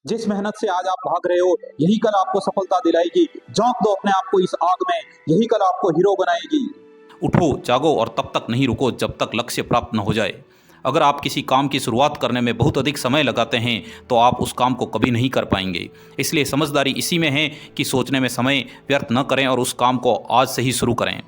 जिस मेहनत से आज आप भाग रहे हो, यही कल आपको सफलता दिलाएगी। झोंक दो अपने आप को इस आग में, यही कल आपको हीरो बनाएगी। उठो, जागो और तब तक नहीं रुको जब तक लक्ष्य प्राप्त न हो जाए। अगर आप किसी काम की शुरुआत करने में बहुत अधिक समय लगाते हैं तो आप उस काम को कभी नहीं कर पाएंगे। इसलिए समझदारी इसी में है कि सोचने में समय व्यर्थ न करें और उस काम को आज से ही शुरू करें।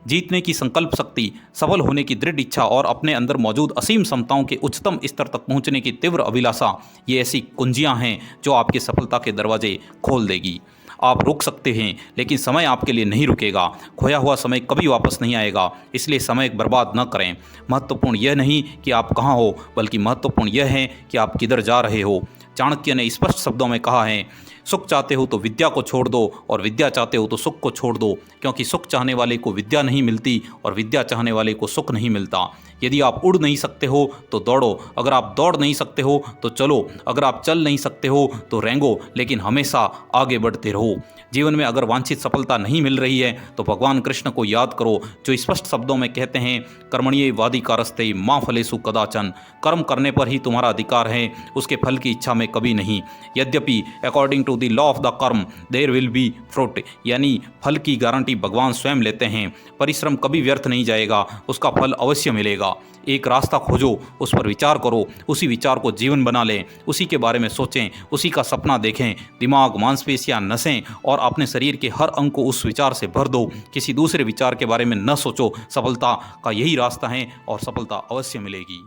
जीतने की संकल्प शक्ति, सफल होने की दृढ़ इच्छा और अपने अंदर मौजूद असीम क्षमताओं के उच्चतम स्तर तक पहुंचने की तीव्र अभिलाषा, ये ऐसी कुंजियां हैं जो आपकी सफलता के दरवाजे खोल देगी। आप रुक सकते हैं, लेकिन समय आपके लिए नहीं रुकेगा। खोया हुआ समय कभी वापस नहीं आएगा, इसलिए समय बर्बाद न करें। महत्वपूर्ण यह नहीं कि आप कहाँ हो, बल्कि महत्वपूर्ण यह है कि आप किधर जा रहे हो। चाणक्य ने स्पष्ट शब्दों में कहा है, सुख चाहते हो तो विद्या को छोड़ दो और विद्या चाहते हो तो सुख को छोड़ दो, क्योंकि सुख चाहने वाले को विद्या नहीं मिलती और विद्या चाहने वाले को सुख नहीं मिलता। यदि आप उड़ नहीं सकते हो तो दौड़ो, अगर आप दौड़ नहीं सकते हो तो चलो, अगर आप चल नहीं सकते हो तो रेंगो, लेकिन हमेशा आगे बढ़ते रहो। जीवन में अगर वांछित सफलता नहीं मिल रही है तो भगवान कृष्ण को याद करो, जो स्पष्ट शब्दों में कहते हैं, कर्मण्येवाधिकारस्ते मा फलेषु कदाचन। कर्म करने पर ही तुम्हारा अधिकार है, उसके फल की इच्छा में कभी नहीं। यद्यपि according to the law of the karma there will be fruit, यानी फल की गारंटी भगवान स्वयं लेते हैं। परिश्रम कभी व्यर्थ नहीं जाएगा, उसका फल अवश्य मिलेगा। एक रास्ता खोजो, उस पर विचार करो, उसी विचार को जीवन बना लें, उसी के बारे में सोचें, उसी का सपना देखें। दिमाग, मांसपेशियां, नसें और अपने शरीर के हर अंग को उस विचार से भर दो। किसी दूसरे विचार के बारे में न सोचो। सफलता का यही रास्ता है और सफलता अवश्य मिलेगी।